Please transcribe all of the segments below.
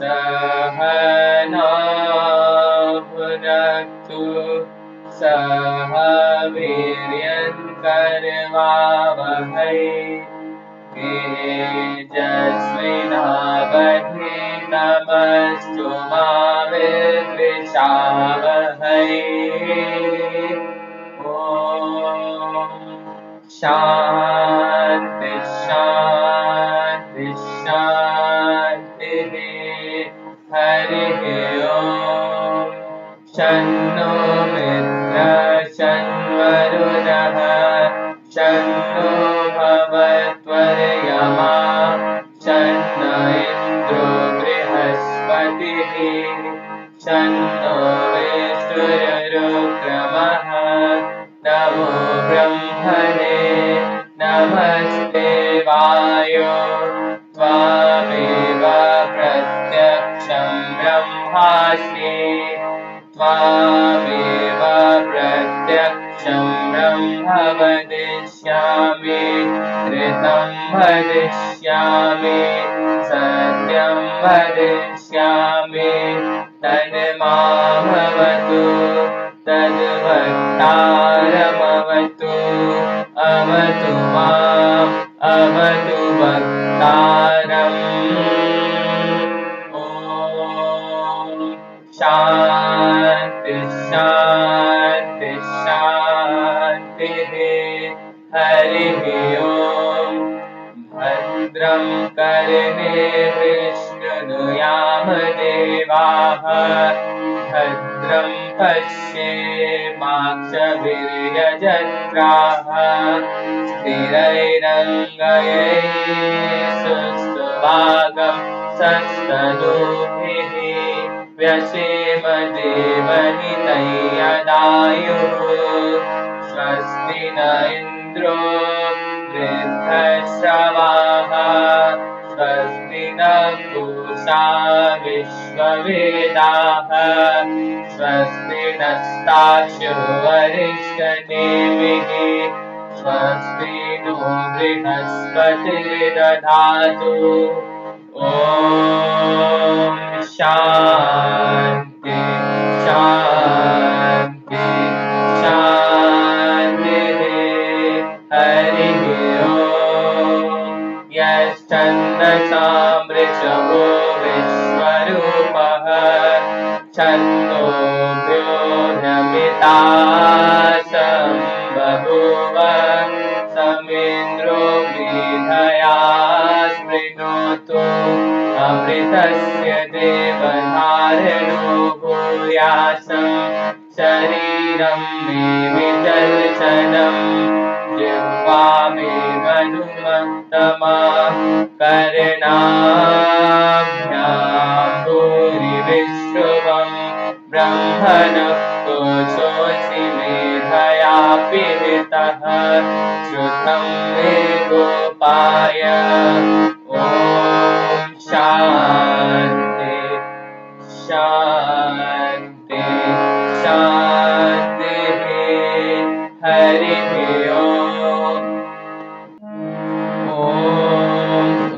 सहना भुनक्तु सह वीर्यङ्करवावहै तेजस्विनावधीतमस्तु मा विद्विषावहै। ॐ शान्ति शान्ति शान्तिः। हरिः ॐ। शन्नो मित्रः शन्वरुणः शन्नो भवत्वर्यमा शन्न इन्द्रो बृहस्पतिः शन्नो विष्णुरुक्रमः। नमो ब्रह्मणे नमस्ते वायो त्वमेव प्रत्यक्षं ब्रह्मासि त्वमेव प्रत्यक्षं ब्रह्म वदिष्यामि ऋतं वदिष्यामि सत्यं वदिष्यामि तन्मामवतु तद्वक्तारमवतु अवतु माम् अवतु वक्तारम्। ॐ शान्ति शान्ति शान्तिः। हरिः ॐ। भद्रं कर्णेभिः शृणुयामदेवाः भद्रं पश्येमाक्षभिर्यजत्राः स्थिरैरङ्गैस्तुष्टुवागं सस्तनूभिः व्यसेमदेवहितं यदायुः। स्वस्ति न इन्द्रो वृद्धश्रवाः स्वस्ति नः पूषा विश्ववेदाः स्वस्ति नस्तार्क्ष्यो अरिष्टनेमिः स्वस्ति नो बृहस्पतिर्दधातु। ॐ शान्ति शान्ति शान्तिः। हरिः ॐ। यश्छन्दसां वृषभो विश्वरूपः छन्दोभ्यो भ्रमितासं बभूव समिन्द्रो मेधया स्पृणोतु अमृतस्य देवधारणो भूयासं शरीरं मे विदर्शनम् जिह्वा मे मनुमत्तमा कर्णाभ्यां भूरि विश्रुवम् ब्रह्मणः कोशोऽसि मेधया पीडितः श्रुतं मे गोपाय। ॐ शान्ति शान्ति शान्तिः। हरिः ॐ।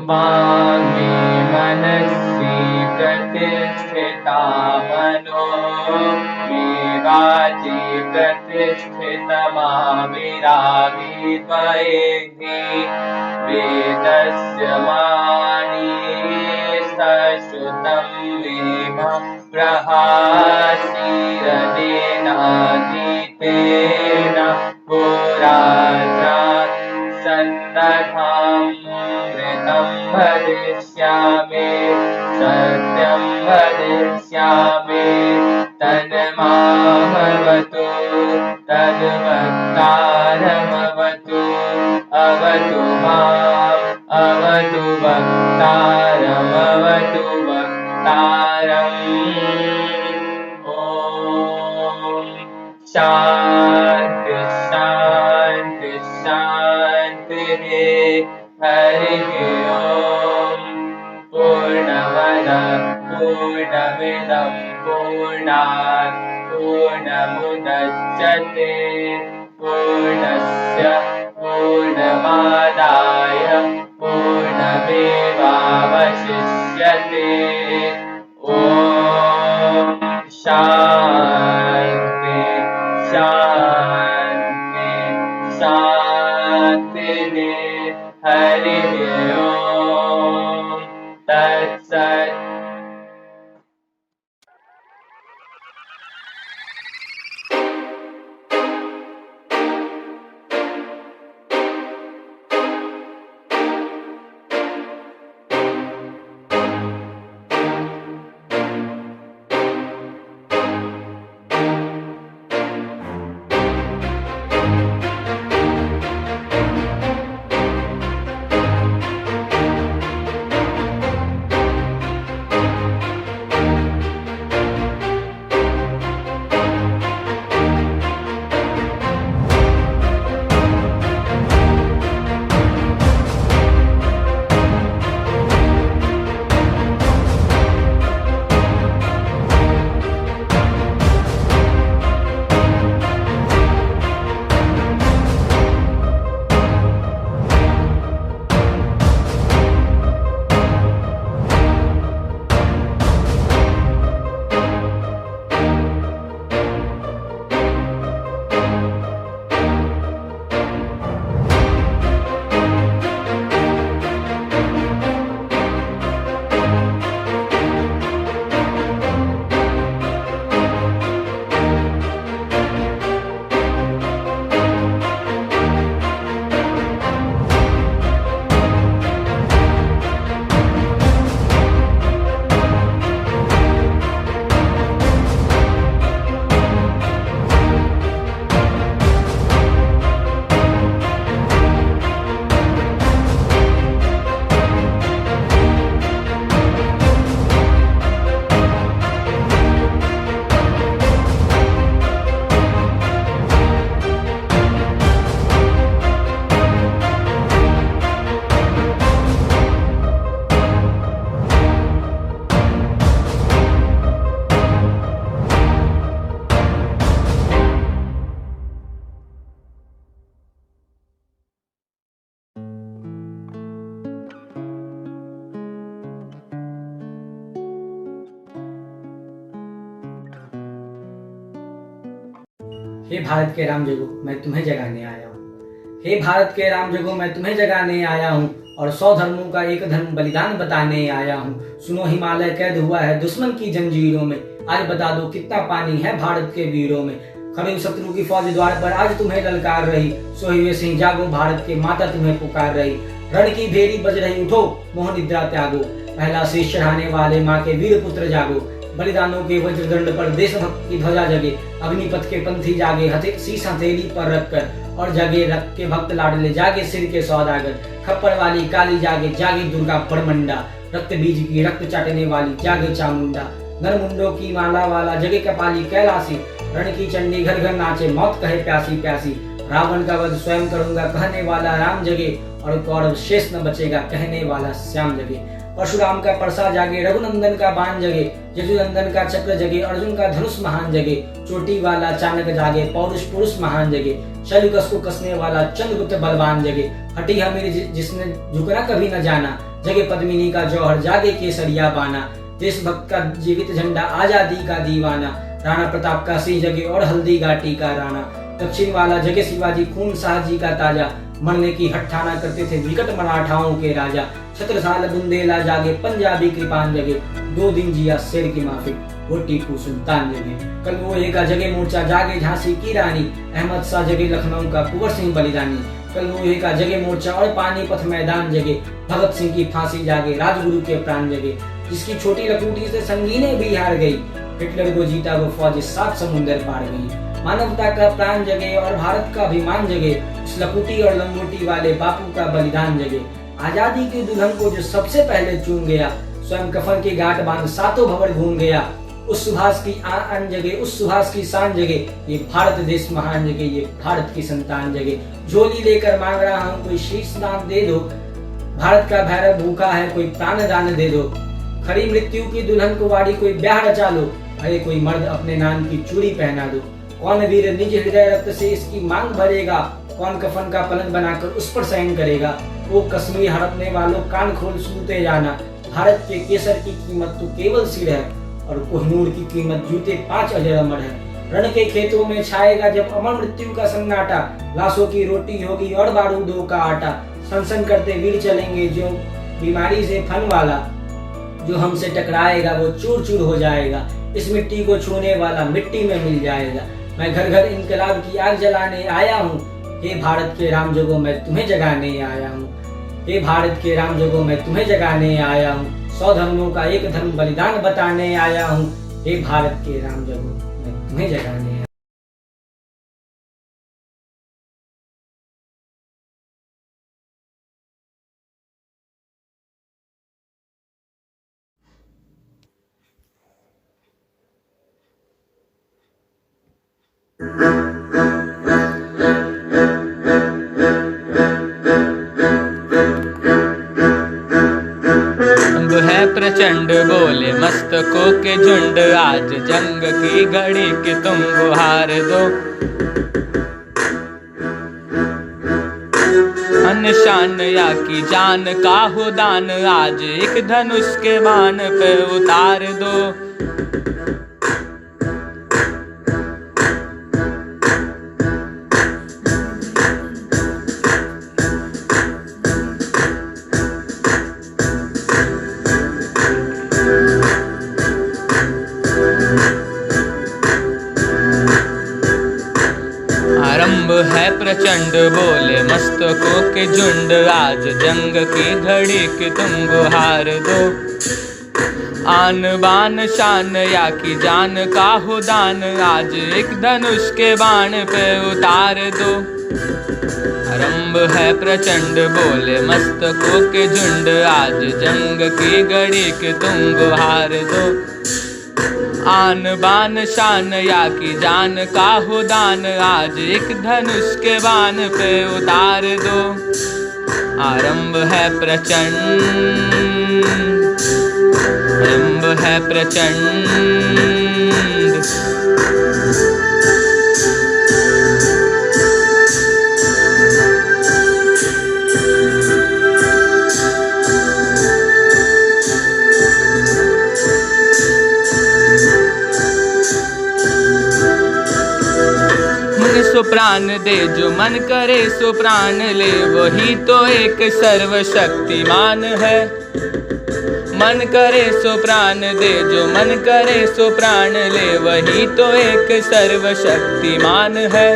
वाङ्मे मनसि प्रतिष्ठिता मनो मे वाचि प्रतिष्ठितमाविरागी त्वयि वेदस्य मानी सश्रुतं मे प्रहासीरदेनाधीतेन पुरात्रात् सन्दधामृतं वदिष्यामि सत्यं वदिष्यामि तन्मामवतु तद्वक्तारमवतु अवतु माम् अवतु वक्तारमवतु वक्तारम्। ॐ शान्ति शान्ति शान्तिः। हरिः ॐ। पूर्णमदः पूर्णमिदं पूर्णात् पूर्णमुदच्यते पूर्णस्य पूर्णमादाय पूर्णमेवावशिष्यते। शांति शांति शांति। हरि ओम तत्सत्। हे भारत के राम जगो मैं तुम्हें जगाने आया हूँ। हे भारत के राम जगो मैं तुम्हें जगाने आया हूँ और 100 धर्मों का एक धर्म बलिदान बताने आया हूँ। सुनो हिमालय कैद हुआ है दुश्मन की जंजीरों में, आज बता दो कितना पानी है भारत के वीरों में। खड़े शत्रु की फौज द्वार पर आज तुम्हें ललकार रही, सोए हुए सिंह जागो भारत के माता तुम्हें पुकार रही। रण की भेरी बज रही उठो मोह निद्रा त्यागो, पहला शीश चढ़ाने वाले माँ के वीर पुत्र जागो। बलिदानों के वज्रदंड पर देशभक्त की ध्वजा जगे, अग्निपथ के पंथी जागे शीश हथेली पर रखकर। और जगे रक्त के भक्त लाडले जागे सिर के सौदागर, खप्पर वाली काली जागे जागे दुर्गा बड़मंडा। रक्त बीज की रक्त चाटने वाली जागे चामुंडा, नरमुंडों की माला वाला जगे कपाली कैलासी। रण की चंडी घर घर नाचे मौत कहे प्यासी प्यासी, रावण का वध स्वयं करूंगा कहने वाला राम जगे। और कौरव शेष न बचेगा कहने वाला श्याम जगे। परशुराम का परसा जागे, रघुनंदन का बाण जगे, यजुनंदन का चक्र जगे, अर्जुन का धनुष महान जगे। चोटी वाला चाणक जागे, पौरुष पुरुष महान जगे, शैलुकस को कसने वाला चंद्रगुप्त बलवान जगे। हटी हमीर जिसने झुकना कभी न जाना, जगे पद्मिनी का जौहर जागे केसरिया बाना। देशभक्त का जीवित झंडा आजादी का दीवाना, राणा प्रताप का सिंह जगे और हल्दी घाटी का राणा। दक्षिण वाला जगे शिवाजी खून साहजी का ताजा, मरने की हट्ठाना करते थे विकट मराठाओं के राजा। छत्रसाल बुंदेला जागे, पंजाबी कृपान जगे, 2 दिन जिया शेर की माफिक वो टीपू सुल्तान जगे। कल लोहे का जगे मोर्चा जागे झांसी की रानी, अहमद शाह जगे लखनऊ का कुंवर सिंह बलिदानी। कल लोहे का जगे मोर्चा और पानीपत मैदान जगे, भगत सिंह की फांसी जागे राजगुरु के प्राण जगे। जिसकी छोटी लकूटी से संगीने भी हार गई, हिटलर को जीता वो फौज 7 समुंदर पार गई। मानवता का प्राण जगे और भारत का अभिमान जगे, उस लकूटी और लंगोटी वाले बापू का बलिदान जगे। आजादी के दुल्हन को जो सबसे पहले चूम गया, स्वयं कफन की गांठ बांध 7 भंवर घूम गया। उस सुभाष की आन जगे, उस सुभाष की शान जगे, ये भारत देश महान जगे, ये भारत की संतान जगे। झोली लेकर मांग रहा हूँ कोई शीश दान दे दो, भारत का भैरव भूखा है कोई प्राण दान दे दो। खड़ी मृत्यु की दुल्हन को वाड़ी कोई ब्याह रचा लो, अरे कोई मर्द अपने नाम की चूड़ी पहना दो। कौन वीर निज हृदय रक्त से इसकी मांग भरेगा, कौन कफन का पलंग बनाकर उस पर शयन करेगा। वो कश्मीर हड़पने वालों कान खोल सुनते जाना, भारत के केसर की कीमत तो केवल सिर है। और कोहिनूर की कीमत जूते 5 अजर अमर है। रण के खेतों में छाएगा जब अमर मृत्यु का सन्नाटा, लाशों की रोटी होगी और बारूदों का आटा। सनसन करते वीर चलेंगे जो बीमारी से फन वाला, जो हमसे टकराएगा वो चूर चूर हो जाएगा। इस मिट्टी को छूने वाला मिट्टी में मिल जाएगा। मैं घर घर इनकलाब की आग जलाने आया हूँ। हे भारत के राम जगो मैं तुम्हें जगाने आया हूँ। हे भारत के राम जगो मैं तुम्हें जगाने आया हूँ। 100 धर्मों का एक धर्म बलिदान बताने आया हूँ। हे भारत के राम जगो मैं तुम्हें जगाने आया हूँ। है प्रचंड बोले मस्तकों के झुंड, आज जंग की घड़ी कि तुम गुहार दो। अनशान या की जान का हो दान, आज एक धनुष के बाण पे उतार दो। आरंभ है प्रचंड बोले मस्तकों के झुंड, आज जंग की घड़ी कि तुम गुहार दो। आन बान शान या की जान का हो दान, आज एक धनुष के बाण पे उतार दो। आरंभ है प्रचंड बोले मस्तकों के झुंड, आज जंग की घड़ी कि तुम गुहार दो। आन बान शान या की जान का हो दान, आज एक धनुष के बाण पे उतार दो। आरंभ है प्रचंड, आरंभ है प्रचंड। सो प्राण दे जो मन करे सो प्राण ले, वही तो एक सर्वशक्तिमान है। मन करे सो प्राण दे जो मन करे सो प्राण ले, वही तो एक सर्वशक्तिमान है।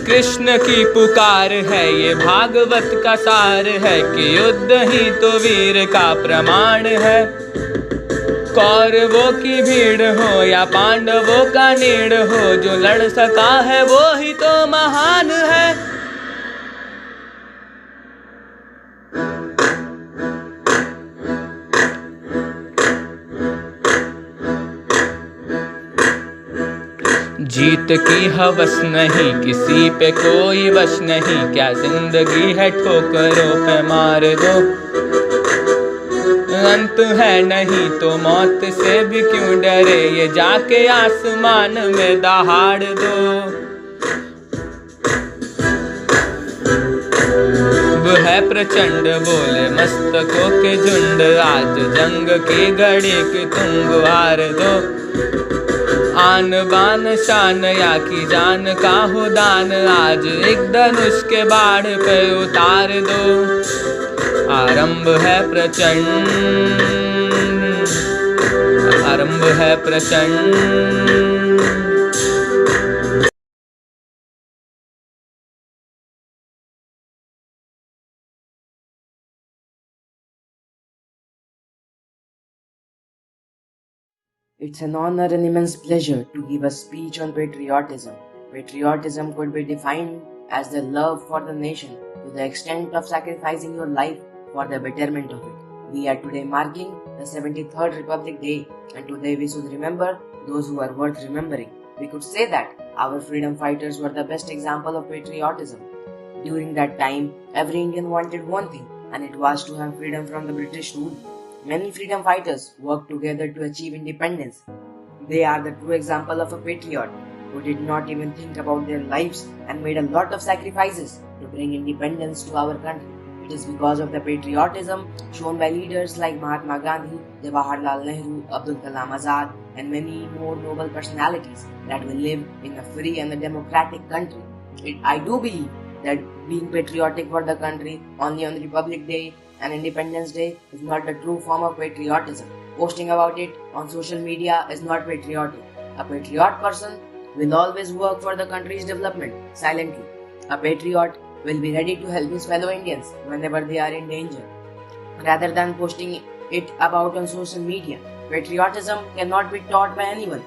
कृष्ण की पुकार है ये भागवत का सार है, कि युद्ध ही तो वीर का प्रमाण है। कौरवों की भीड़ हो या पांडवों का नीड़ हो, जो लड़ सका है वो ही तो महान है। जीत की हवस नहीं किसी पे कोई वश नहीं, क्या जिंदगी है ठोकरों पे मार दो। अंत है नहीं तो मौत से भी क्यों डरे, ये जाके आसमान में दहाड़ दो। वो है प्रचंड बोले मस्तकों के झुंड, आज जंग की घड़ी कि तुम गुहार दो। आन बान शान या की जान का हो दान, आज एक धनुष के बाढ़ पे उतार दो। आरंभ है प्रचंड, आरंभ है प्रचंड। It's an honor and immense pleasure to give a speech on patriotism. Patriotism could be defined as the love for the nation to the extent of sacrificing your life for the betterment of it. We are today marking the 73rd Republic Day, and today we should remember those who are worth remembering. We could say that our freedom fighters were the best example of patriotism. During that time, every Indian wanted one thing, and it was to have freedom from the British rule. Many freedom fighters worked together to achieve independence. They are the true example of a patriot who did not even think about their lives and made a lot of sacrifices to bring independence to our country. It is because of the patriotism shown by leaders like Mahatma Gandhi, Jawaharlal Nehru, Abdul Kalam Azad, and many more noble personalities that we live in a free and a democratic country. I do believe that being patriotic for the country only on Republic Day and Independence Day is not the true form of patriotism. Posting about it on social media is not patriotic. A patriot person will always work for the country's development silently. A patriot will be ready to help his fellow Indians whenever they are in danger. Rather than posting it about on social media, patriotism cannot be taught by anyone,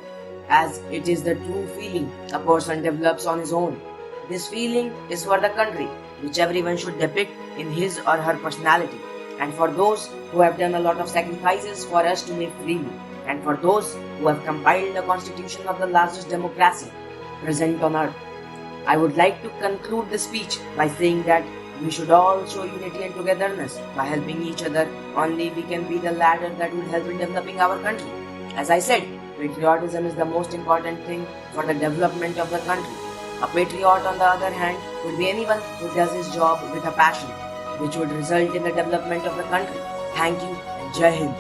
as it is the true feeling a person develops on his own. This feeling is for the country, which everyone should depict in his or her personality, and for those who have done a lot of sacrifices for us to live freely, and for those who have compiled the constitution of the largest democracy present on earth. I would like to conclude the speech by saying that we should all show unity and togetherness by helping each other. Only we can be the ladder that would help in developing our country. As I said, patriotism is the most important thing for the development of the country. A patriot, on the other hand, would be anyone who does his job with a passion, which would result in the development of the country. Thank you and Jai Hind.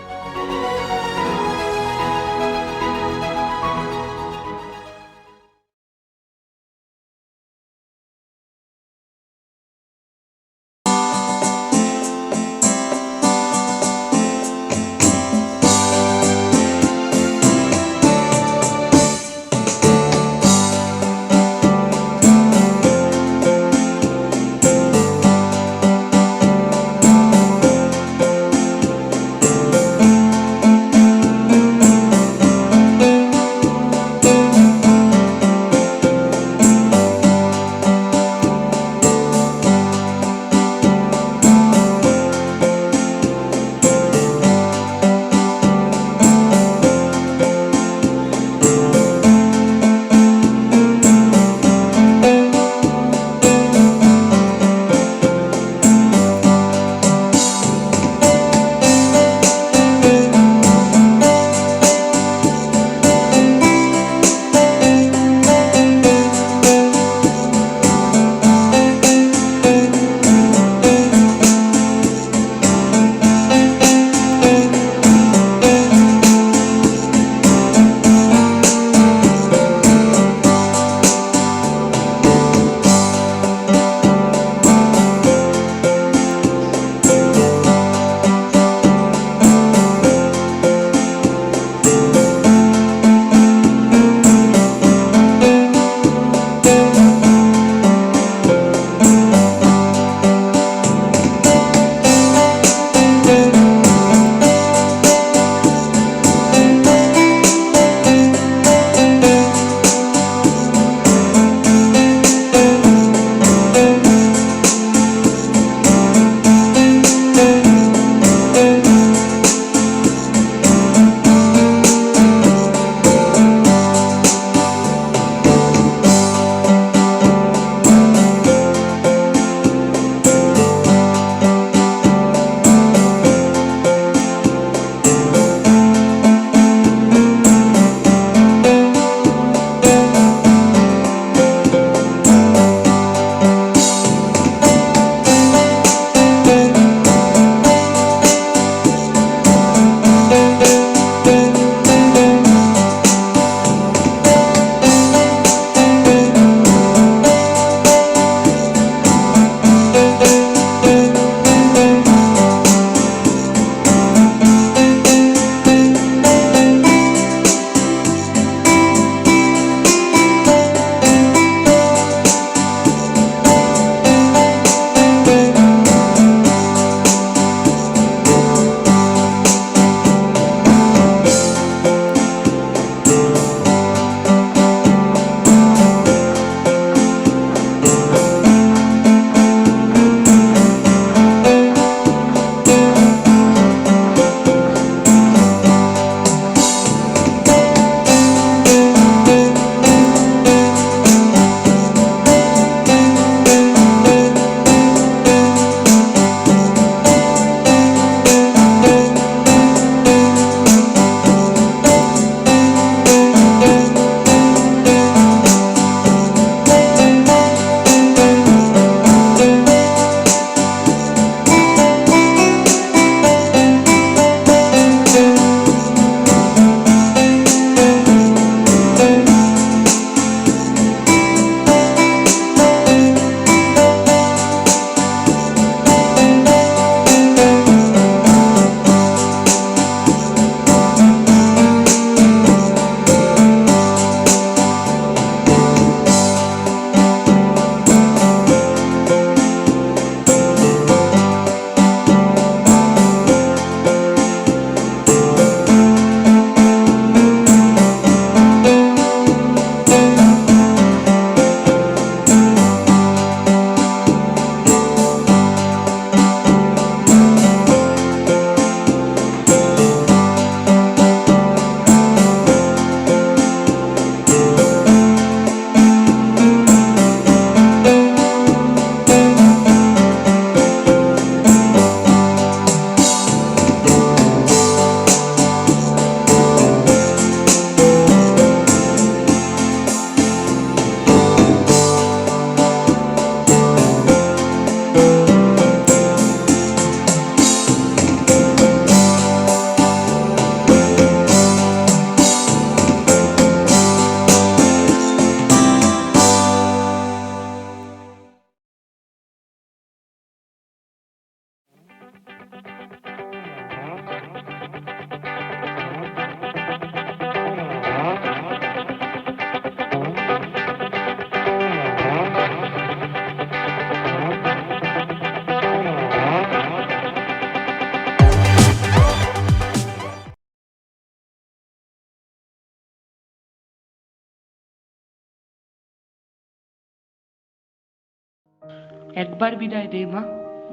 একবার বিদায় দে মা,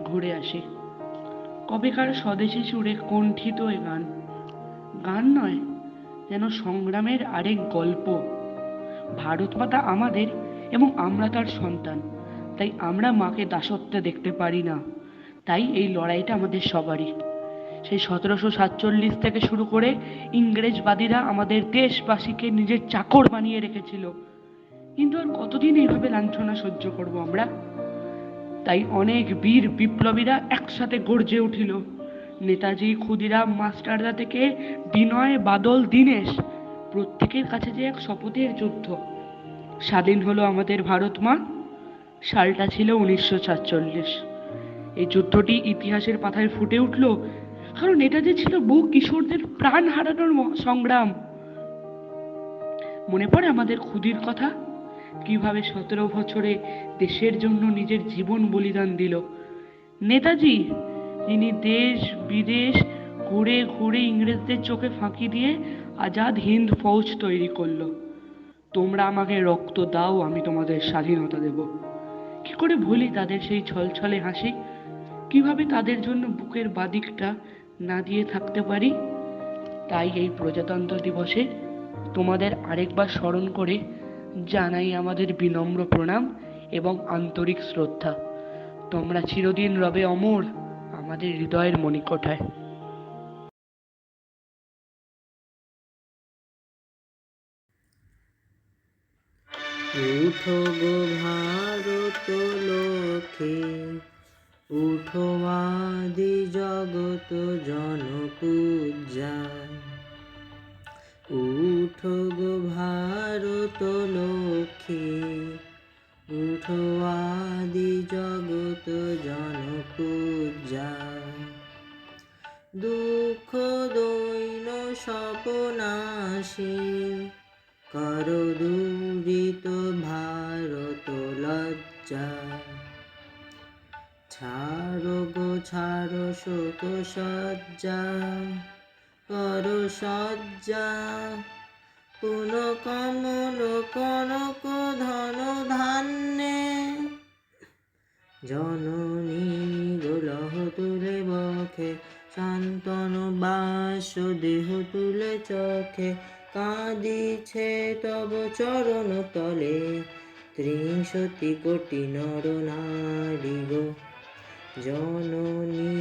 ঘুরে আসি। কবেকার স্বদেশী সুরে কণ্ঠিত এ গান, গান নয়, যেন সংগ্রামের আরেক গল্প। ভারত মাতা আমাদের এবং আমরা তার সন্তান, তাই আমরা মাকে দাসত্বে দেখতে পারি না। তাই এই লড়াইটা আমাদের সবারই। সেই 1747 থেকে শুরু করে ইংরেজবাদীরা আমাদের দেশবাসীকে নিজের চাকর বানিয়ে রেখেছিল, কিন্তু আর কতদিন এইভাবে লাঞ্ছনা সহ্য করব আমরা? তাই অনেক বীর বিপ্লবীরা একসাথে গর্জে উঠিল। নেতাজি, ক্ষুদিরাম, মাস্টারদা থেকে বিনয়, বাদল, দীনেশ, প্রত্যেকের কাছে যে এক শপথের যুদ্ধ। স্বাধীন হলো আমাদের ভারত মা। সালটা ছিল 1947। এই যুদ্ধটি ইতিহাসের পাতায় ফুটে উঠল, কারণ এটা যে ছিল বহু কিশোরদের প্রাণ হারানোর সংগ্রাম। মনে পড়ে আমাদের ক্ষুদির কথা, কিভাবে 17 বছরে দেশের জন্য নিজের জীবন বলিদান দিল। নেতাজি, যিনি দেশ বিদেশ ঘুরে ঘুরে ইংরেজদের চোখে ফাঁকি দিয়ে আজাদ হিন্দ ফৌজ তৈরি করলো। তোমরা আমাকে রক্ত দাও, আমি তোমাদের স্বাধীনতা দেব। কি করে ভুলি তাদের সেই ছলছলে হাসি? কিভাবে তাদের জন্য বুকের বাদিকটা না দিয়ে থাকতে পারি? তাই এই প্রজাতন্ত্র দিবসে তোমাদের আরেকবার স্মরণ করে জানাই আমাদের বিনম্র প্রণাম এবং আন্তরিক শ্রদ্ধা। তোমরা চিরদিন রবে অমর আমাদের হৃদয়ের মণিকোঠায়। উঠো গো ভারত লোকে, উঠো আদি জগত জনপূজ্যায়। উঠো গো ভারত লোকে, উঠো আদি জগত জনপূজ্যায়। দুঃখ দৈন স্বপনাশী, কর দূরিত ভারত লজ্জা। ছাড়ো গো ছাড়ো শোক সজ্জা, কর সজ্জা। পুন কমল কনক ধন ধান্যে, জননী গোলহ তুলে বক্ষে, শান্তন বাস দেহ তুলে চোখে। কাঁদিছে তব চরণ তলে, 63 কোটি নর নারী গো। জননী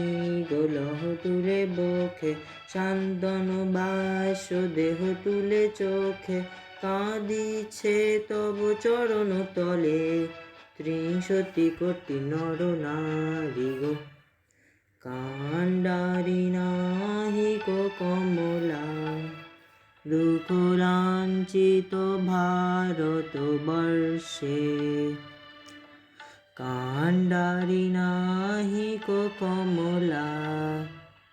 গোলহ তুলে বক্ষে, শান্তন বাস দেহ তুলে চোখে। কাঁদিছে তব চরণ তলে, 63 কোটি নর নারী গো। কাণ্ডারি নাহি কো কমলা, দুঃখ লাঞ্ছিত ভারত বর্ষে। কাণ্ডারি নাহি কো কমলা,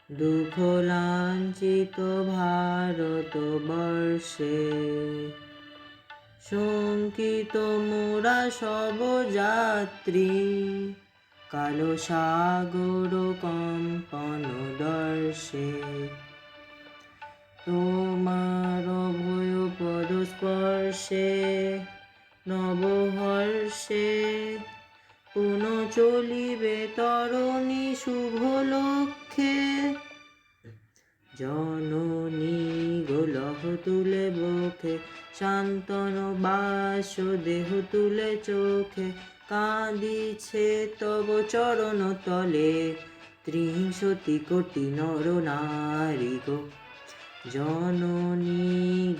দুঃখ লাঞ্ছিত ভারত বর্ষে। শঙ্কিত মোরা সব যাত্রী, কালো সাগর কম্পন দর্শে। তোমার ভয় পদ স্পর্শে, নবহর্ষে। পুন চলিবে তরণী শুভ লক্ষ্যে। জননী গোলহ তুলে বক্ষে, শান্তন বাস দেহ তুলে চোখে। কাঁদিছে তব চরণ তলে, 63 কোটি নর নারী গো। জননী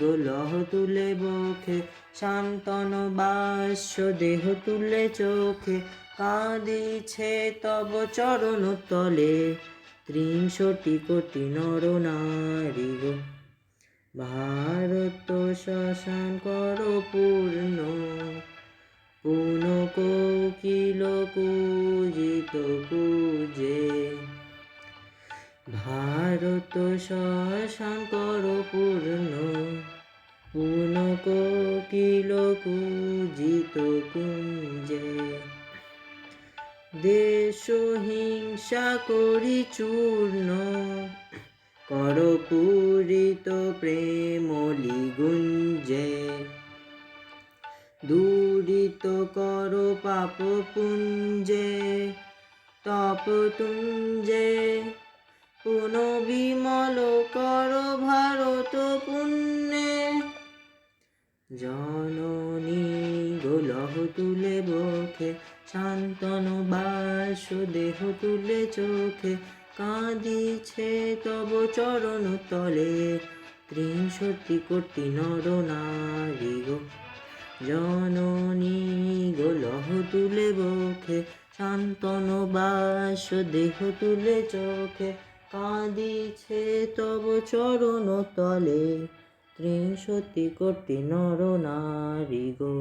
গোলহ তুলে বক্ষে, শান্তন বাস দেহ তুলে চোখে। কাঁদিছে তব চরণ তলে, 63 কোটি নর নারী গো। ভারত শ্মশান কর পূর্ণ, পুন কোকিল কূজিত কূজে। ভারত শ্মশান কর পূর্ণ, পুন কোকিল কূজিত কুঞ্জে। দেশ হিংসা করি চূর্ণ, কর পূরিত প্রেমলি গুঞ্জে। দূরী পূরিত করো পাপ পুঞ্জে, তপ তুঞ্জে পুন বিমল করো ভারত পুণ্যে। জননী গোলহ তুলে বখে, শান্তন বাস দেহ তুলে চোখে, কাঁদিছে তব চরণ তলে 63 কোটি নর নারী গো। জননী গোলহ তুলে বখে, শান্তন বাস দেহ তুলে চোখে, কাঁদিছে তব চরণ তলে 63 কোটি নর নারী গো।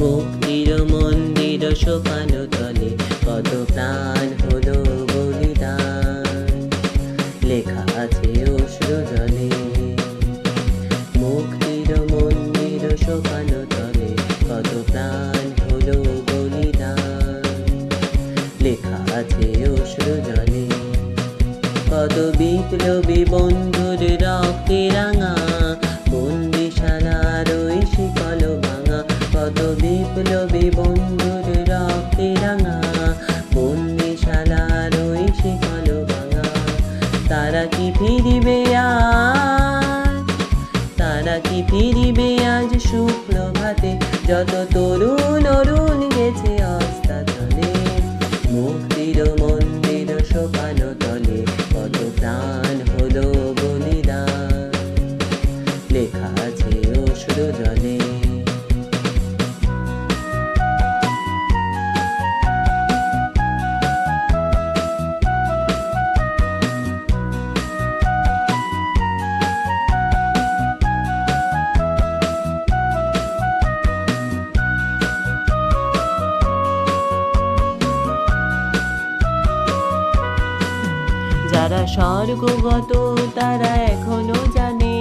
মুক্তির মন্দির সোপান তলে কত প্রাণ হলো বলিদান, লেখা আছে অশ্রু জলে। মুক্তির মন্দির সোপান তলে কত প্রাণ হলো বলিদান, লেখা আছে অশ্রু জলে। কত বিপ্লবী বন্ধুর রক্তে রাঙা, বন্দিশালার ওই শিকল ভাঙা। কত বিপ্লবী বন্ধুর রক্তে রাঙা, বন্দিশালার ওই শিকল ভাঙা। তারা কি ফিরিবে আজ, তারা কি ফিরিবে আজ সুপ্রভাতে, যত তরুণ অরুণ গেছে অস্তাচলে। মুক্তির মন্দির সোপান তলে কত প্রাণ হলো বলিদান, লেখা আছে অশ্রু জলে। যারা স্বর্গগত তারা এখনো জানে,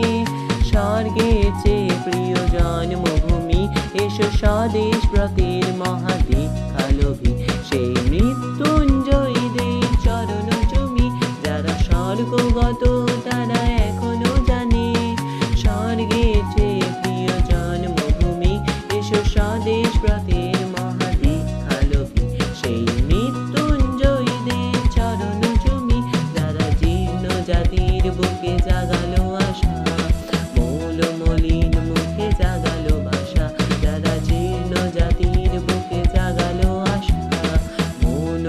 স্বর্গের চেয়ে প্রিয় জন্মভূমি। এসো স্বদেশ ব্রতের মহাদীক্ষা লোভী, সেই মৃত্যুঞ্জয়ীদের চরণ চুমি। যারা স্বর্গগত তারা এখনো জানে, স্বর্গের চেয়ে প্রিয় জন্মভূমি। এসো স্বদেশ ব্রতের মহাদীক্ষা লোভী, সেই মৃত্যুঞ্জয়ীদের চরণ চুমি। যারা জীর্ণ জাতির বুকে জাগালো আশা, মৌল মলিন মুখে জাগালো ভাষা। যারা জীর্ণ জাতির বুকে জাগালো আশা, মৌল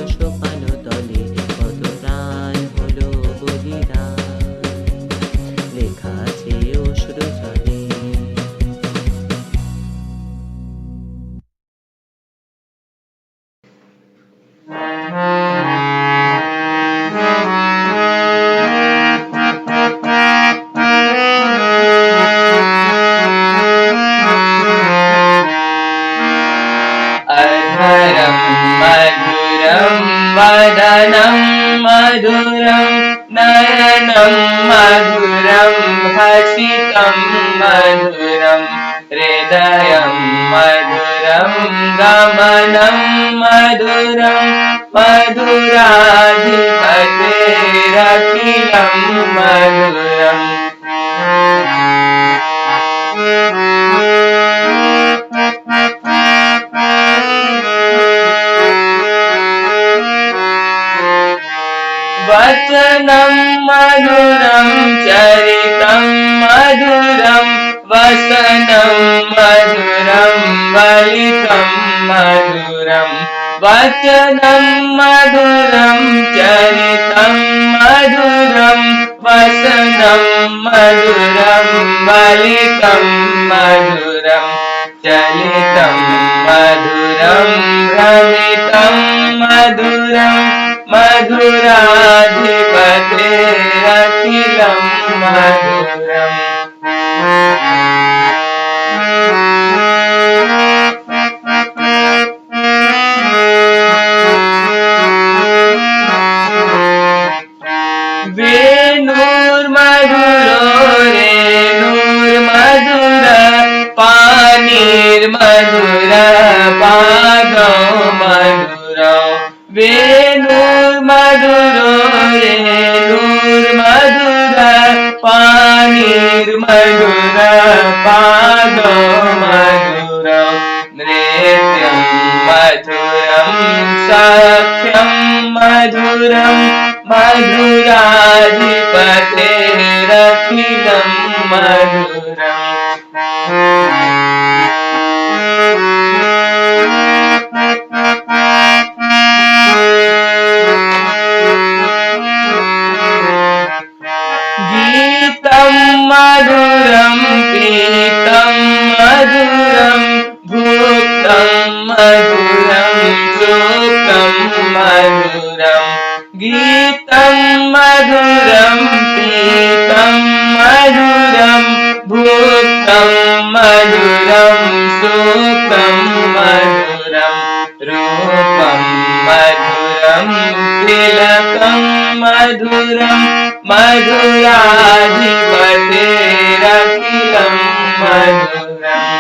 সোপান তলে কত প্রাণ হলো বলিদান, লেখা আছে অশ্রু জলে। अधरं मधुरं वदनं मधुरं नयनं मधुरं हसितं मधुरं हृदयं मधुरं गमनं मधुरं मधुराधिपतेरखिलं मधुरम्। वचनं मधुरं चरितं मधुरं वसनं मधुरं वलितं मधुरं। वचनं मधुरं चरितं मधुरं वसनं मधुरं वलितं मधुरं। चलितं मधुरं भ्रमितं मधुरं मधुराधिपतेरखिलं मधुरम्। वेणुर्मधुरो रेणुर्मधुर पाणिर्मधुर पादौ मधुरौ। वेणुर्मधुरो रेणुर्मधुर पाणिर्मधुर पादौ मधुरौ। नृत्यं मधुरं सख्यं मधुरं मधुराधिपतेरखिलं मधुरम्। गीतं मधुरं पीतं मधुरं भुक्तं मधुरं सुप्तं मधुरं। गीतं मधुरं पीतं मधुरं भुक्तं मधुरं सुप्तं मधुरं। रूपं मधुरं तिलकं मधुरं मधुराधिपतेरखिलं मधुरम्।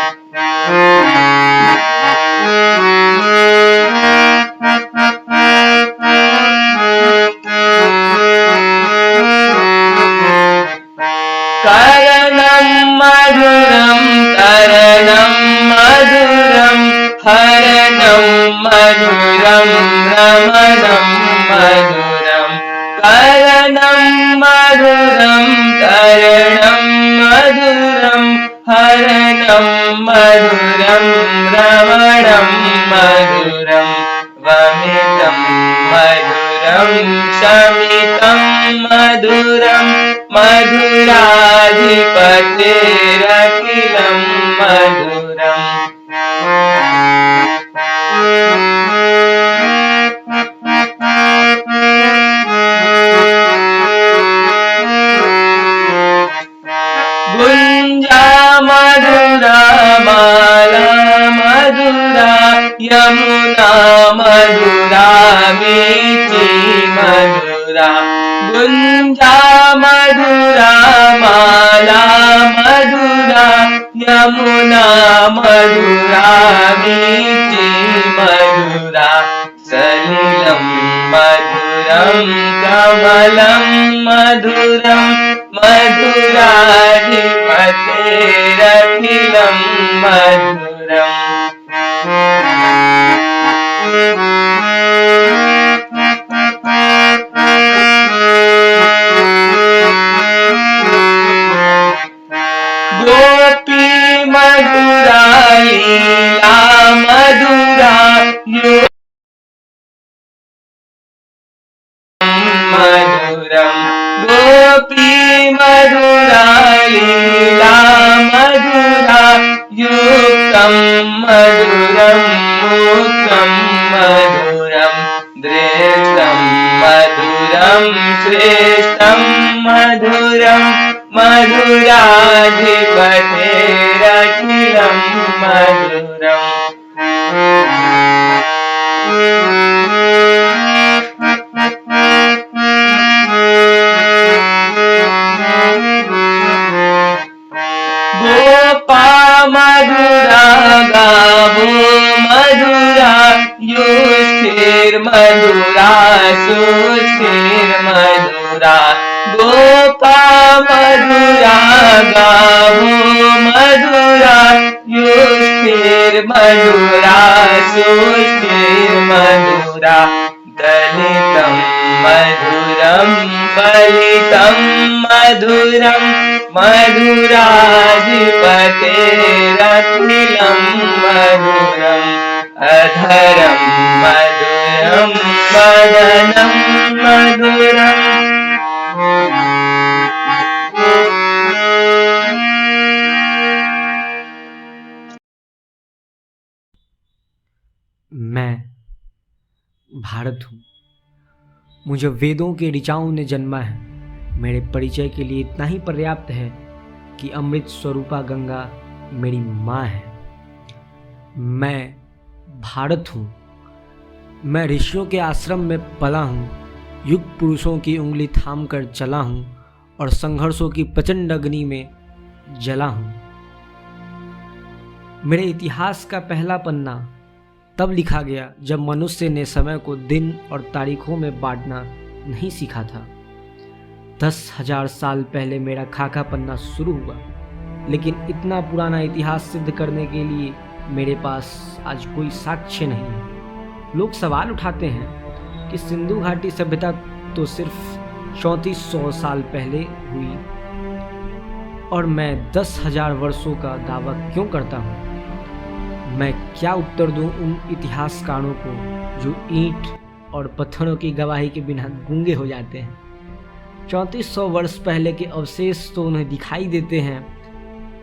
करणं मधुरं करणं मधुरं हरणं मधुरं रमणं मधुरं। करणं मधुरं करणं मधुरं हरणं मधुरं रमणं मधुरं। वमितं मधुरं शमितं मधुरं मधुराधिपतेरखिलं मधुरम्। गुञ्जा मधुरा माला मधुरा यमुना मधुरा वीची मधुरा। गुञ्जा मधुरा माला मधुरा यमुना मधुरा वीची मधुरा। सलिलं मधुरं कमलं मधुरं मधुराधिपतेरखिलं मधुरम्। गोपी मधुरा लीला मधुरा मधुरा लीला मधुरा युक्तं मधुरं मुक्तं मधुरं दृष्टं मधुरं श्रेष्ठं मधुरं मधुराधिपतेरखिलं मधुरम् मधुरा गावो मधुरा युष्टिर्मधुरा सुष्टिर्मधुरा गोपा मधुरा गावो मधुरा युष्टिर्मधुरा सुष्टिर्मधुरा दलितं मधुरं बलितं मधुरं मधुराधिपतेरखिलं मधुरम् अधरं मधुरं वदनं मधुरम् मैं भारत हूँ। मुझे वेदों के ऋचाओं ने जन्मा है। मेरे परिचय के लिए इतना ही पर्याप्त है कि अमृत स्वरूपा गंगा मेरी माँ है। मैं भारत हूँ। मैं ऋषियों के आश्रम में पला हूँ, युग पुरुषों की उंगली थाम कर चला हूँ और संघर्षों की प्रचंड अग्नि में जला हूँ। मेरे इतिहास का पहला पन्ना तब लिखा गया जब मनुष्य ने समय को दिन और तारीखों में बांटना नहीं सीखा था। 10,000 साल पहले मेरा खाका पन्ना शुरू हुआ, लेकिन इतना पुराना इतिहास सिद्ध करने के लिए मेरे पास आज कोई साक्ष्य नहीं है। लोग सवाल उठाते हैं कि सिंधु घाटी सभ्यता तो सिर्फ 3400 साल पहले हुई और मैं 10,000 वर्षों का दावा क्यों करता हूँ। मैं क्या उत्तर दूं उन इतिहासकारों को जो ईंट और पत्थरों की गवाही के बिना गूंगे हो जाते हैं। 3400 वर्ष पहले के अवशेष तो उन्हें दिखाई देते हैं,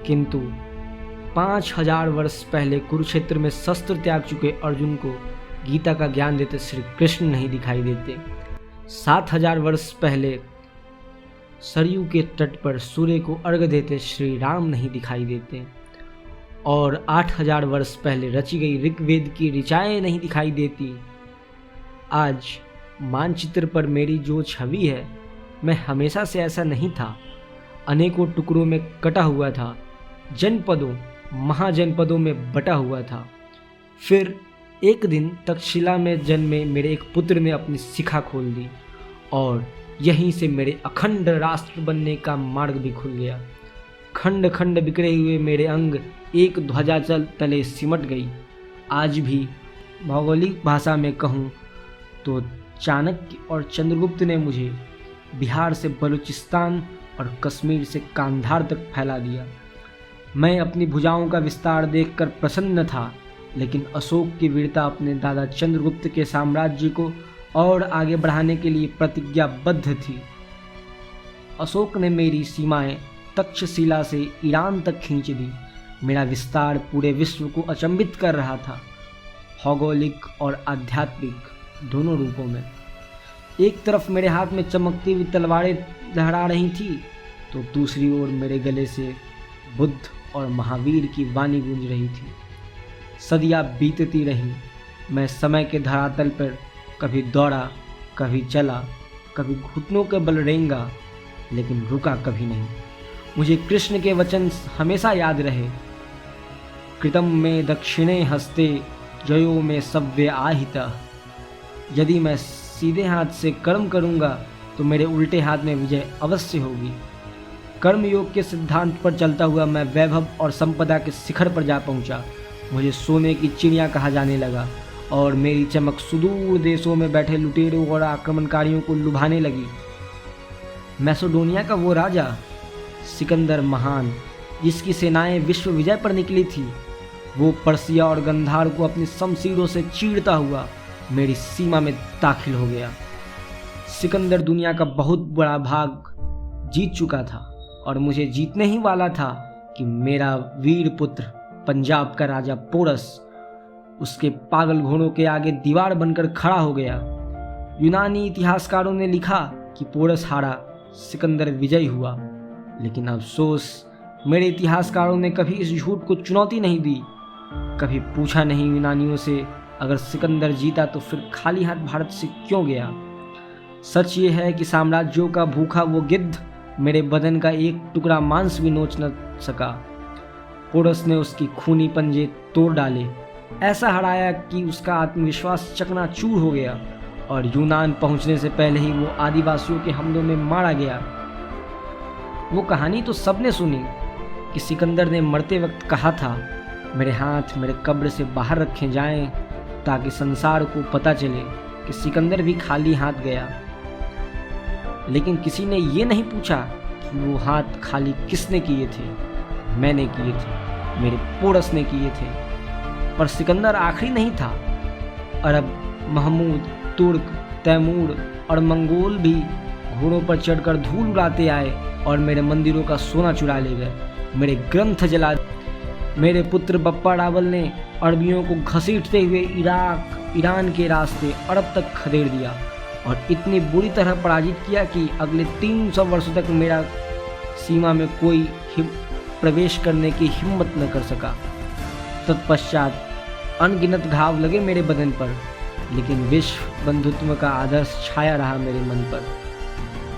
किंतु 5000 वर्ष पहले कुरुक्षेत्र में शस्त्र त्याग चुके अर्जुन को गीता का ज्ञान देते श्री कृष्ण नहीं दिखाई देते। 7000 वर्ष पहले सरयू के तट पर सूर्य को अर्घ्य देते श्री राम नहीं दिखाई देते और 8000 वर्ष पहले रची गई ऋग्वेद की ऋचाएं नहीं दिखाई देती। आज मानचित्र पर मेरी जो छवि है, मैं हमेशा से ऐसा नहीं था। अनेकों टुकड़ों में कटा हुआ था, जनपदों महाजनपदों में बटा हुआ था। फिर एक दिन तक्षशिला में जन्मे मेरे एक पुत्र ने अपनी शिखा खोल दी और यहीं से मेरे अखंड राष्ट्र बनने का मार्ग भी खुल गया। खंड खंड बिखरे हुए मेरे अंग एक ध्वजा तले सिमट गई। आज भी भौगोलिक भाषा में कहूँ तो चाणक्य और चंद्रगुप्त ने मुझे बिहार से बलूचिस्तान और कश्मीर से कांधार तक फैला दिया। मैं अपनी भुजाओं का विस्तार देखकर प्रसन्न था, लेकिन अशोक की वीरता अपने दादा चंद्रगुप्त के साम्राज्य को और आगे बढ़ाने के लिए प्रतिज्ञाबद्ध थी। अशोक ने मेरी सीमाएं तक्षशिला से ईरान तक खींच दी। मेरा विस्तार पूरे विश्व को अचंभित कर रहा था, भौगोलिक और आध्यात्मिक दोनों रूपों में। एक तरफ मेरे हाथ में चमकती हुई तलवारें लहरा रही थी, तो दूसरी ओर मेरे गले से बुद्ध और महावीर की वाणी गूंज रही थी। सदियां बीतती रहीं, मैं समय के धरातल पर कभी दौड़ा, कभी चला, कभी घुटनों के बल रेंगा, लेकिन रुका कभी नहीं। मुझे कृष्ण के वचन हमेशा याद रहे, कृतम में दक्षिणे हस्ते जयो में सव्य आहिता। यदि मैं सीधे हाथ से कर्म करूंगा तो मेरे उल्टे हाथ में विजय अवश्य होगी। कर्म योग के सिद्धांत पर चलता हुआ मैं वैभव और संपदा के शिखर पर जा पहुंचा। मुझे सोने की चिड़िया कहा जाने लगा और मेरी चमक सुदूर देशों में बैठे लुटेरों और आक्रमणकारियों को लुभाने लगी। मैसेडोनिया का वो राजा सिकंदर महान, जिसकी सेनाएं विश्व विजय पर निकली थी, वो पर्सिया और गंधार को अपनी शमशीरों से चीरता हुआ मेरी सीमा में दाखिल हो गया। सिकंदर दुनिया का बहुत बड़ा भाग जीत चुका था और मुझे जीतने ही वाला था कि मेरा वीर पुत्र पंजाब का राजा पोरस उसके पागल घोड़ों के आगे दीवार बनकर खड़ा हो गया। यूनानी इतिहासकारों ने लिखा कि पोरस हारा, सिकंदर विजयी हुआ, लेकिन अफसोस मेरे इतिहासकारों ने कभी इस झूठ को चुनौती नहीं दी। कभी पूछा नहीं यूनानियों से अगर सिकंदर जीता तो फिर खाली हाथ भारत से क्यों गया। सच ये है कि साम्राज्यों का भूखा वो गिद्ध मेरे बदन का एक टुकड़ा मांस भी नोच न सका। पोरस ने उसकी खूनी पंजे तोड़ डाले, ऐसा हराया कि उसका आत्मविश्वास चकनाचूर हो गया और यूनान पहुंचने से पहले ही वो आदिवासियों के हमलों में मारा गया। वो कहानी तो सबने सुनी कि सिकंदर ने मरते वक्त कहा था, मेरे हाथ मेरे कब्र से बाहर रखे जाएं ताकि संसार को पता चले कि सिकंदर भी खाली हाथ गया। लेकिन किसी ने ये नहीं पूछा कि वो हाथ खाली किसने किए थे। मैंने किए थे, मेरे पोरस ने किए थे। पर सिकंदर आखिरी नहीं था। अरब, महमूद, तुर्क, तैमूर और मंगोल भी घोड़ों पर चढ़कर धूल उड़ाते आए और मेरे मंदिरों का सोना चुरा ले गए, मेरे ग्रंथ जला। मेरे पुत्र बप्पा रावल ने अरबियों को घसीटते हुए इराक, ईरान के रास्ते अरब तक खदेड़ दिया और इतनी बुरी तरह पराजित किया कि अगले 300 वर्षों तक मेरा सीमा में कोई प्रवेश करने की हिम्मत न कर सका। तत्पश्चात अनगिनत घाव लगे मेरे बदन पर, लेकिन विश्व बंधुत्व का आदर्श छाया रहा मेरे मन पर।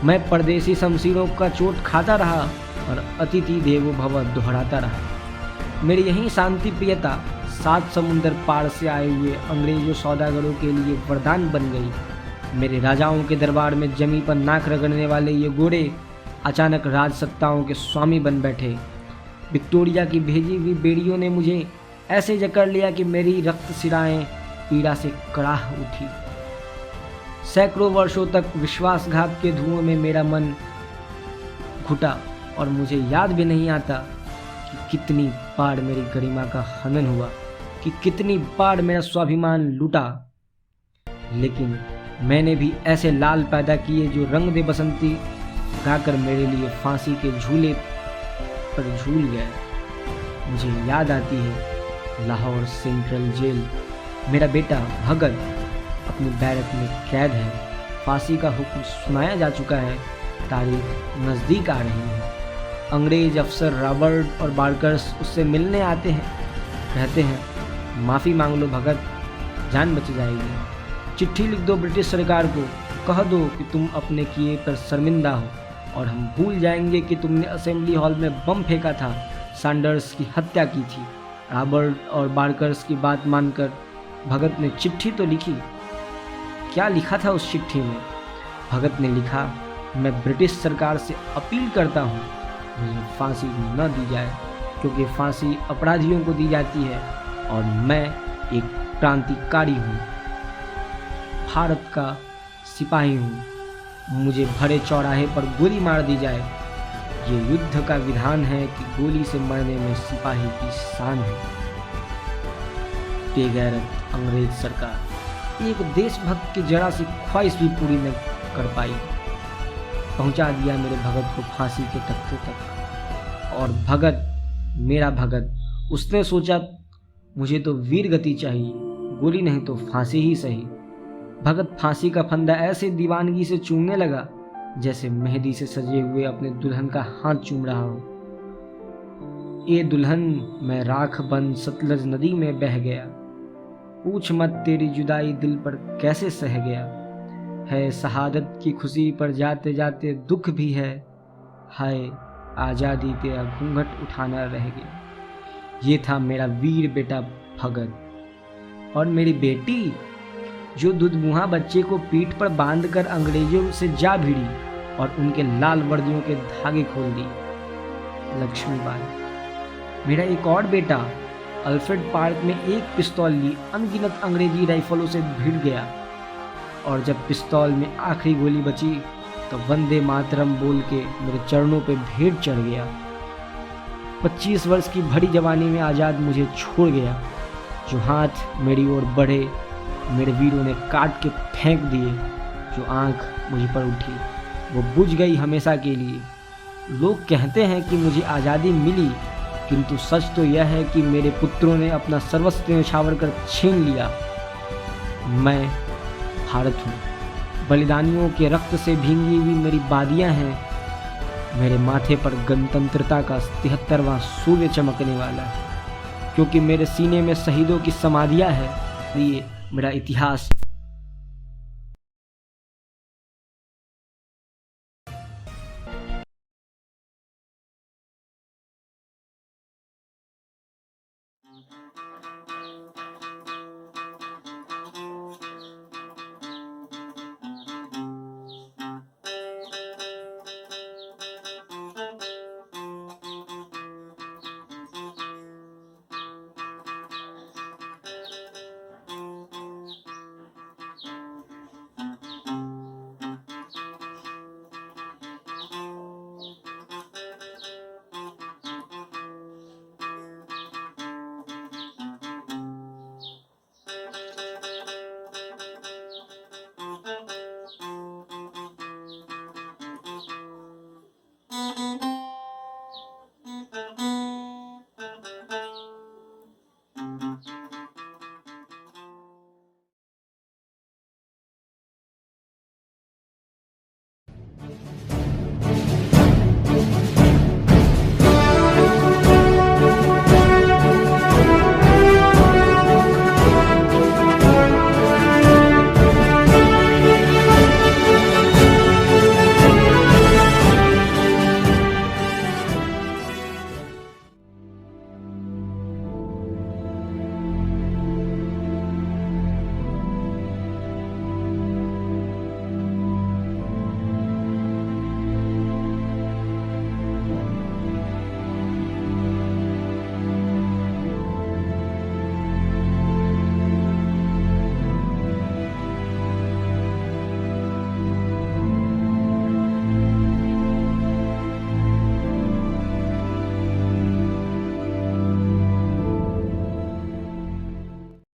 मैं परदेसी शमशीरों का चोट खाता रहा और अतिथि देवो भव दोहराता रहा। मेरी यही शांति प्रियता 7 समुंदर पार से आए हुए अंग्रेजों सौदागरों के लिए वरदान बन गई। मेरे राजाओं के दरबार में जमी पर नाक रगड़ने वाले ये गोरे अचानक राजसत्ताओं के स्वामी बन बैठे। विक्टोरिया की भेजी हुई बेड़ियों ने मुझे ऐसे जकड़ लिया कि मेरी रक्त सिराएं पीड़ा से कड़ाह उठी। सैकड़ों वर्षों तक विश्वासघात के धुओं में मेरा मन घुटा और मुझे याद भी नहीं आता कि कितनी बार मेरी गरिमा का हनन हुआ, कि कितनी बार मेरा स्वाभिमान लूटा। लेकिन मैंने भी ऐसे लाल पैदा किए जो रंग दे बसंती गाकर मेरे लिए फांसी के झूले पर झूल गए। मुझे याद आती है लाहौर सेंट्रल जेल। मेरा बेटा भगत अपनी बैरक में कैद है। फांसी का हुक्म सुनाया जा चुका है, तारीख नज़दीक आ रही है। अंग्रेज अफसर रॉबर्ट और बार्कर्स उससे मिलने आते हैं, कहते हैं माफ़ी मांग लो भगत, जान बच जाएगी। चिट्ठी लिख दो ब्रिटिश सरकार को, कह दो कि तुम अपने किए पर शर्मिंदा हो और हम भूल जाएंगे कि तुमने असेंबली हॉल में बम फेंका था, सैंडर्स की हत्या की थी। रॉबर्ट और बार्कर्स की बात मानकर भगत ने चिट्ठी तो लिखी। क्या लिखा था उस चिट्ठी में? भगत ने लिखा, मैं ब्रिटिश सरकार से अपील करता हूँ मुझे फांसी न दी जाए, क्योंकि फांसी अपराधियों को दी जाती है और मैं एक क्रांतिकारी हूँ, भारत का सिपाही हूँ। मुझे भरे चौराहे पर गोली मार दी जाए। ये युद्ध का विधान है कि गोली से मरने में सिपाही की शान है। बेगैरत अंग्रेज सरकार एक देशभक्त की जरा सी ख्वाहिश भी पूरी न कर पाई। पहुंचा दिया मेरे भगत को फांसी के तख्ते तक। और भगत, मेरा भगत, उसने सोचा मुझे तो वीर गति चाहिए, गोली नहीं तो फांसी ही सही। भगत फांसी का फंदा ऐसे दीवानगी से चूमने लगा जैसे मेहंदी से सजे हुए अपने दुल्हन का हाथ चूम रहा हो। ए दुल्हन, मैं राख बन सतलज नदी में बह गया, पूछ मत तेरी जुदाई दिल पर कैसे सह गया। है शहादत की खुशी पर जाते जाते दुख भी है, हाय आज़ादी तेरा घूंघट उठाना रह गया। ये था मेरा वीर बेटा भगत। और मेरी बेटी जो दुधमुहा बच्चे को पीठ पर बांधकर अंग्रेजों से जा भिड़ी और उनके लाल वर्दियों के धागे खोल दिए, लक्ष्मीबाई। मेरा एक और बेटा अल्फ्रेड पार्क में एक पिस्तौल ली अनगिनत अंग्रेजी राइफलों से भिड़ गया और जब पिस्तौल में आखिरी गोली बची तो वंदे मातरम बोल के मेरे चरणों पे भेंट चढ़ गया। 25 वर्ष की भरी जवानी में आज़ाद मुझे छोड़ गया। जो हाथ मेरी ओर बढ़े मेरे वीरों ने काट के फेंक दिए। जो आंख मुझ पर उठी वो बुझ गई हमेशा के लिए। लोग कहते हैं कि मुझे आज़ादी मिली, किंतु सच तो यह है कि मेरे पुत्रों ने अपना सर्वस्व न्यौछावर कर छीन लिया। मैं भारत हूँ, बलिदानियों के रक्त से भींगी हुई मेरी वादियाँ हैं। मेरे माथे पर गणतंत्रता का 73वां सूर्य चमकने वाला है, क्योंकि मेरे सीने में शहीदों की समाधियाँ हैं। ये मेरा इतिहास